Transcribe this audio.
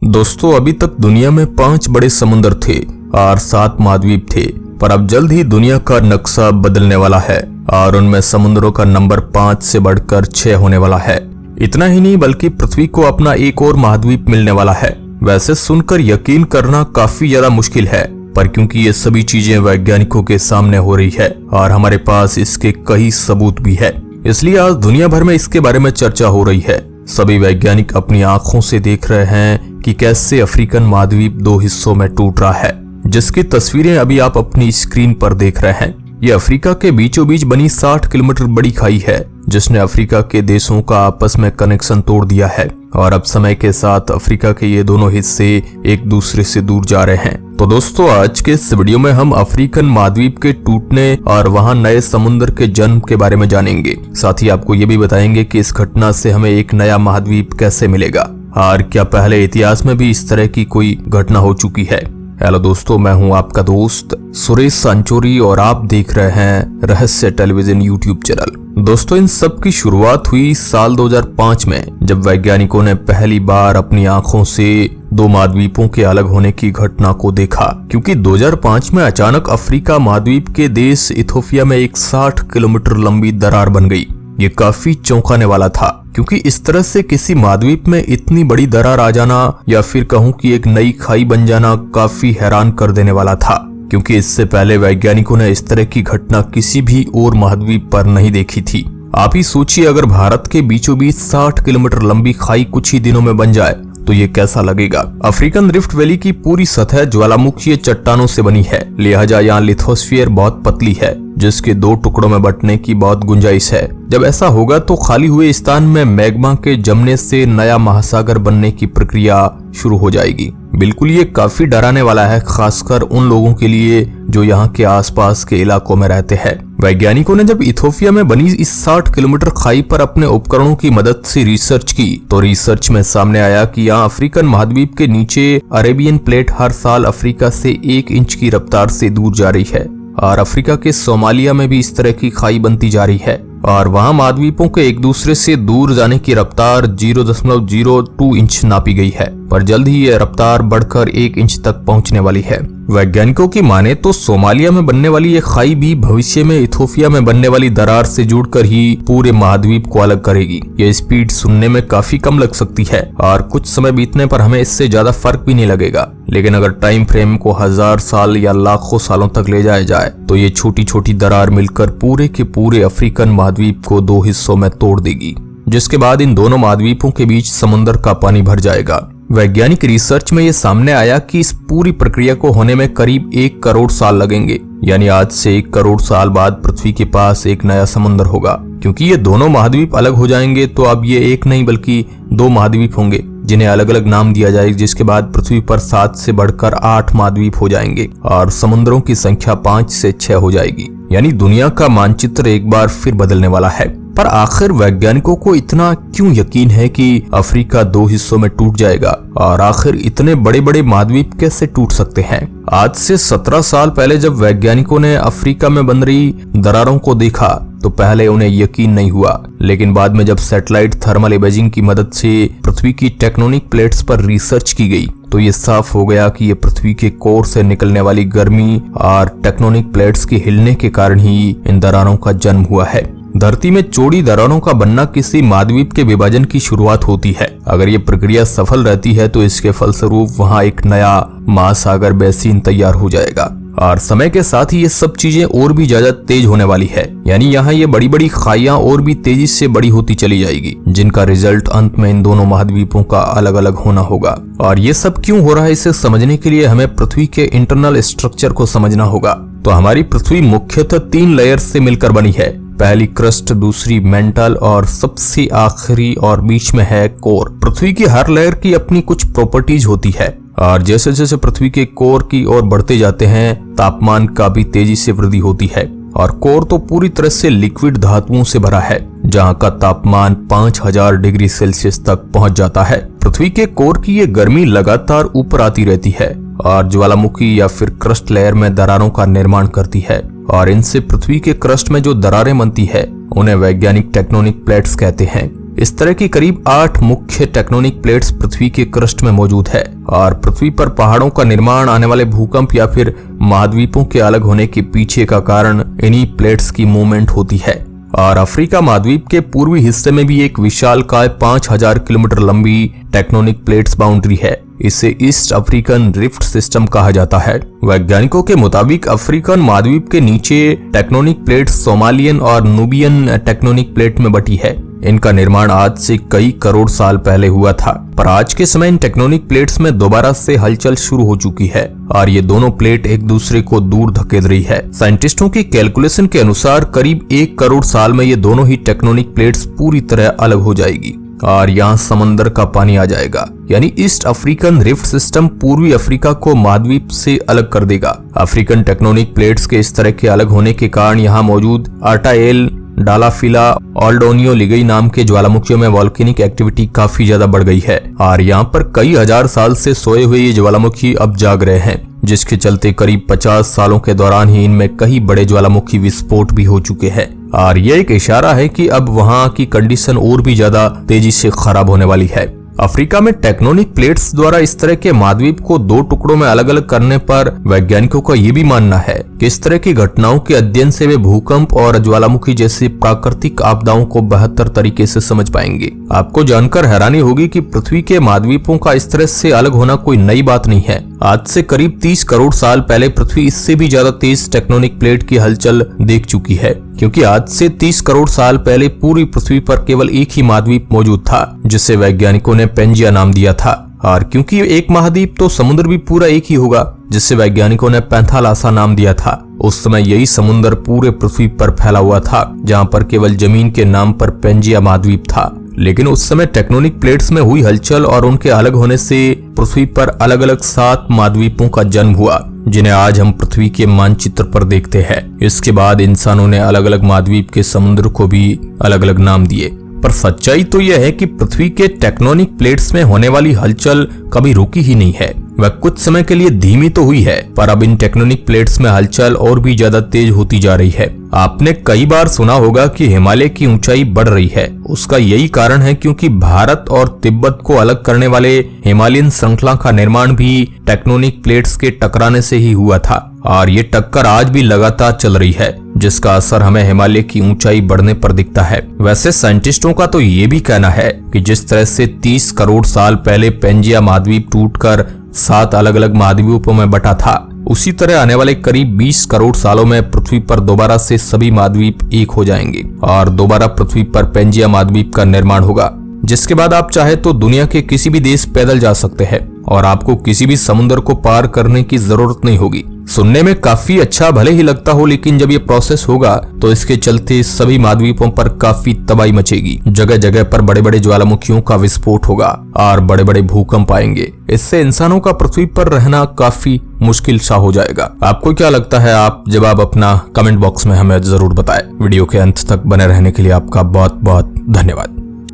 दोस्तों, अभी तक दुनिया में 5 बड़े समुद्र थे और 7 महाद्वीप थे, पर अब जल्द ही दुनिया का नक्शा बदलने वाला है और उनमें समुद्रों का नंबर 5 से बढ़कर 6 होने वाला है। इतना ही नहीं बल्कि पृथ्वी को अपना एक और महाद्वीप मिलने वाला है। वैसे सुनकर यकीन करना काफी ज्यादा मुश्किल है, पर क्योंकि ये सभी चीजें वैज्ञानिकों के सामने हो रही है और हमारे पास इसके कई सबूत भी है, इसलिए आज दुनिया भर में इसके बारे में चर्चा हो रही है। सभी वैज्ञानिक अपनी आंखों से देख रहे हैं कि कैसे अफ्रीकन महाद्वीप 2 हिस्सों में टूट रहा है, जिसकी तस्वीरें अभी आप अपनी स्क्रीन पर देख रहे हैं। ये अफ्रीका के बीचों बीच बनी 60 किलोमीटर बड़ी खाई है, जिसने अफ्रीका के देशों का आपस में कनेक्शन तोड़ दिया है और अब समय के साथ अफ्रीका के ये दोनों हिस्से एक दूसरे से दूर जा रहे हैं। तो दोस्तों, आज के इस वीडियो में हम अफ्रीकन महाद्वीप के टूटने और वहां नए समुद्र के जन्म के बारे में जानेंगे। साथ ही आपको ये भी बताएंगे कि इस घटना से हमें एक नया महाद्वीप कैसे मिलेगा और क्या पहले इतिहास में भी इस तरह की कोई घटना हो चुकी है। हेलो दोस्तों, मैं हूं आपका दोस्त सुरेश सांचोरी और आप देख रहे हैं रहस्य टेलीविजन यूट्यूब चैनल। दोस्तों, इन सब की शुरुआत हुई साल 2005 में, जब वैज्ञानिकों ने पहली बार अपनी आंखों से 2 महाद्वीपों के अलग होने की घटना को देखा। क्योंकि 2005 में अचानक अफ्रीका महाद्वीप के देश इथोपिया में एक 60 किलोमीटर लंबी दरार बन गई। ये काफी चौंकाने वाला था, क्योंकि इस तरह से किसी महाद्वीप में इतनी बड़ी दरार आ जाना या फिर कहूं कि एक नई खाई बन जाना काफी हैरान कर देने वाला था। क्योंकि इससे पहले वैज्ञानिकों ने इस तरह की घटना किसी भी और महाद्वीप पर नहीं देखी थी। आप ही सोचिए, अगर भारत के बीचों बीच 60 किलोमीटर लंबी खाई कुछ ही दिनों में बन जाए तो ये कैसा लगेगा। अफ्रीकन रिफ्ट वैली की पूरी सतह ज्वालामुखीय चट्टानों से बनी है, लिहाजा यहाँ लिथोस्फीयर बहुत पतली है, जिसके 2 टुकड़ों में बंटने की बहुत गुंजाइश है। जब ऐसा होगा तो खाली हुए स्थान में मैग्मा के जमने से नया महासागर बनने की प्रक्रिया शुरू हो जाएगी। बिल्कुल ये काफी डराने वाला है, खासकर उन लोगों के लिए जो यहाँ के आसपास के इलाकों में रहते हैं। वैज्ञानिकों ने जब इथोपिया में बनी इस 60 किलोमीटर खाई पर अपने उपकरणों की मदद से रिसर्च की, तो रिसर्च में सामने आया कि यहाँ अफ्रीकन महाद्वीप के नीचे अरेबियन प्लेट हर साल अफ्रीका से 1 इंच की रफ्तार से दूर जा रही है और अफ्रीका के सोमालिया में भी इस तरह की खाई बनती जा रही है और वहां महाद्वीपों के एक दूसरे से दूर जाने की रफ्तार 0.02 इंच नापी गई है, पर जल्द ही यह रफ्तार बढ़कर 1 इंच तक पहुंचने वाली है। वैज्ञानिकों की माने तो सोमालिया में बनने वाली ये खाई भी भविष्य में इथोपिया में बनने वाली दरार से जुड़कर ही पूरे महाद्वीप को अलग करेगी। ये स्पीड सुनने में काफी कम लग सकती है और कुछ समय बीतने पर हमें इससे ज्यादा फर्क भी नहीं लगेगा, लेकिन अगर टाइम फ्रेम को 1000 साल या लाखों सालों तक ले जाया जाए तो ये छोटी छोटी दरार मिलकर पूरे के पूरे अफ्रीकन महाद्वीप को 2 हिस्सों में तोड़ देगी, जिसके बाद इन दोनों महाद्वीपों के बीच समुद्र का पानी भर जाएगा। वैज्ञानिक रिसर्च में ये सामने आया कि इस पूरी प्रक्रिया को होने में करीब 1 करोड़ साल लगेंगे, यानी आज से 1 करोड़ साल बाद पृथ्वी के पास एक नया समुद्र होगा। क्योंकि ये दोनों महाद्वीप अलग हो जाएंगे तो अब ये एक नहीं बल्कि 2 महाद्वीप होंगे, जिन्हें अलग अलग नाम दिया जाएगा, जिसके बाद पृथ्वी पर 7 से बढ़कर 8 महाद्वीप हो जाएंगे और समुद्रों की संख्या 5 से 6 हो जाएगी। यानी दुनिया का मानचित्र एक बार फिर बदलने वाला है। पर आखिर वैज्ञानिकों को इतना क्यों यकीन है कि अफ्रीका 2 हिस्सों में टूट जाएगा और आखिर इतने बड़े बड़े महाद्वीप कैसे टूट सकते हैं। आज से 17 साल पहले जब वैज्ञानिकों ने अफ्रीका में बन रही दरारों को देखा तो पहले उन्हें यकीन नहीं हुआ, लेकिन बाद में जब सैटेलाइट थर्मल इमेजिंग की मदद से पृथ्वी की टेक्टोनिक प्लेट्स पर रिसर्च की गई तो ये साफ हो गया कि ये पृथ्वी के कोर से निकलने वाली गर्मी और टेक्टोनिक प्लेट्स के हिलने के कारण ही इन दरारों का जन्म हुआ है। धरती में चौड़ी दरारों का बनना किसी महाद्वीप के विभाजन की शुरुआत होती है। अगर ये प्रक्रिया सफल रहती है तो इसके फलस्वरूप वहाँ एक नया महासागर बेसिन तैयार हो जाएगा और समय के साथ ही ये सब चीजें और भी ज्यादा तेज होने वाली है। यानी यहाँ ये बड़ी बड़ी खाइयां और भी तेजी से बड़ी होती चली जाएगी, जिनका रिजल्ट अंत में इन दोनों महाद्वीपों का अलग अलग होना होगा। और ये सब क्यों हो रहा है, इसे समझने के लिए हमें पृथ्वी के इंटरनल स्ट्रक्चर को समझना होगा। तो हमारी पृथ्वी मुख्यतः 3 लेयर से मिलकर बनी है। पहली क्रस्ट, दूसरी मेंटल और सबसे आखिरी और बीच में है कोर। पृथ्वी की हर लेयर की अपनी कुछ प्रॉपर्टीज होती है और जैसे जैसे पृथ्वी के कोर की ओर बढ़ते जाते हैं तापमान का भी तेजी से वृद्धि होती है और कोर तो पूरी तरह से लिक्विड धातुओं से भरा है, जहाँ का तापमान 5000 डिग्री सेल्सियस तक पहुंच जाता है। पृथ्वी के कोर की ये गर्मी लगातार ऊपर आती रहती है और ज्वालामुखी या फिर क्रस्ट लेयर में दरारों का निर्माण करती है और इनसे पृथ्वी के क्रस्ट में जो दरारें बनती है उन्हें वैज्ञानिक टेक्टोनिक प्लेट्स कहते हैं। इस तरह की करीब 8 मुख्य टेक्टोनिक प्लेट्स पृथ्वी के क्रस्ट में मौजूद है और पृथ्वी पर पहाड़ों का निर्माण, आने वाले भूकंप या फिर महाद्वीपों के अलग होने के पीछे का कारण इन्हीं प्लेट्स की मूवमेंट होती है। और अफ्रीका महाद्वीप के पूर्वी हिस्से में भी एक विशालकाय 5000 किलोमीटर लंबी टेक्टोनिक प्लेट्स बाउंड्री है। इसे ईस्ट अफ्रीकन रिफ्ट सिस्टम कहा जाता है। वैज्ञानिकों के मुताबिक अफ्रीकन महाद्वीप के नीचे टेक्टोनिक प्लेट सोमालियन और नुबियन टेक्टोनिक प्लेट में बटी है। इनका निर्माण आज से कई करोड़ साल पहले हुआ था, पर आज के समय इन टेक्टोनिक प्लेट्स में दोबारा से हलचल शुरू हो चुकी है और ये दोनों प्लेट एक दूसरे को दूर धकेल रही है। साइंटिस्टों की कैलकुलेशन के अनुसार करीब 1 करोड़ साल में ये दोनों ही टेक्टोनिक प्लेट्स पूरी तरह अलग हो जाएगी और यहाँ समंदर का पानी आ जाएगा, यानी ईस्ट अफ्रीकन रिफ्ट सिस्टम पूर्वी अफ्रीका को महाद्वीप से अलग कर देगा। अफ्रीकन टेक्टोनिक प्लेट्स के इस तरह के अलग होने के कारण यहाँ मौजूद अर्टाएल, डालाफिला, ओल्डोनियो लिगई नाम के ज्वालामुखियों में वॉल्केनिक एक्टिविटी काफी ज्यादा बढ़ गई है और यहाँ पर कई हजार साल से सोए हुए ये ज्वालामुखी अब जाग रहे हैं, जिसके चलते करीब 50 सालों के दौरान ही इनमें कई बड़े ज्वालामुखी विस्फोट भी हो चुके हैं। और यह एक इशारा है कि अब वहाँ की कंडीशन और भी ज्यादा तेजी से खराब होने वाली है। अफ्रीका में टेक्टोनिक प्लेट्स द्वारा इस तरह के महाद्वीप को 2 टुकड़ों में अलग अलग करने पर वैज्ञानिकों का ये भी मानना है कि इस तरह की घटनाओं के अध्ययन से वे भूकंप और ज्वालामुखी जैसी प्राकृतिक आपदाओं को बेहतर तरीके से समझ पाएंगे। आपको जानकर हैरानी होगी कि पृथ्वी के महाद्वीपों का इस तरह से अलग होना कोई नई बात नहीं है। आज से करीब 30 करोड़ साल पहले पृथ्वी इससे भी ज्यादा तेज टेक्टोनिक प्लेट की हलचल देख चुकी है, क्योंकि आज से 30 करोड़ साल पहले पूरी पृथ्वी पर केवल एक ही महाद्वीप मौजूद था, जिसे वैज्ञानिकों ने पेंजिया नाम दिया था। और क्योंकि एक महाद्वीप तो समुद्र भी पूरा एक ही होगा, जिसे वैज्ञानिकों ने पैंथालासा नाम दिया था। उस समय यही समुद्र पूरे पृथ्वी पर फैला हुआ था, जहाँ पर केवल जमीन के नाम पर पेंजिया महाद्वीप था। लेकिन उस समय टेक्टोनिक प्लेट्स में हुई हलचल और उनके अलग होने से पृथ्वी पर अलग अलग 7 महाद्वीपों का जन्म हुआ, जिन्हें आज हम पृथ्वी के मानचित्र पर देखते हैं। इसके बाद इंसानों ने अलग अलग महाद्वीप के समुद्र को भी अलग अलग नाम दिए। पर सच्चाई तो यह है कि पृथ्वी के टेक्टोनिक प्लेट्स में होने वाली हलचल कभी रुकी ही नहीं है। वह कुछ समय के लिए धीमी तो हुई है, पर अब इन टेक्टोनिक प्लेट्स में हलचल और भी ज्यादा तेज होती जा रही है। आपने कई बार सुना होगा कि हिमालय की ऊंचाई बढ़ रही है। उसका यही कारण है क्योंकि भारत और तिब्बत को अलग करने वाले हिमालयन श्रृंखला का निर्माण भी टेक्टोनिक प्लेट्स के टकराने से ही हुआ था और ये टक्कर आज भी लगातार चल रही है, जिसका असर हमें हिमालय की ऊंचाई बढ़ने पर दिखता है। वैसे साइंटिस्टों का तो ये भी कहना है कि जिस तरह से 30 करोड़ साल पहले पेंजिया महाद्वीप टूटकर 7 अलग अलग महाद्वीपों में बटा था, उसी तरह आने वाले करीब 20 करोड़ सालों में पृथ्वी पर दोबारा से सभी महाद्वीप एक हो जाएंगे और दोबारा पृथ्वी पर पेंजिया महाद्वीप का निर्माण होगा, जिसके बाद आप चाहे तो दुनिया के किसी भी देश पैदल जा सकते हैं और आपको किसी भी समुद्र को पार करने की जरूरत नहीं होगी। सुनने में काफी अच्छा भले ही लगता हो, लेकिन जब ये प्रोसेस होगा तो इसके चलते सभी महाद्वीपों पर काफी तबाही मचेगी। जगह जगह पर बड़े बड़े ज्वालामुखियों का विस्फोट होगा और बड़े बड़े भूकंप आएंगे। इससे इंसानों का पृथ्वी पर रहना काफी मुश्किल सा हो जाएगा। आपको क्या लगता है? आप जवाब अपना कमेंट बॉक्स में हमें जरूर बताएं। वीडियो के अंत तक बने रहने के लिए आपका बहुत बहुत धन्यवाद।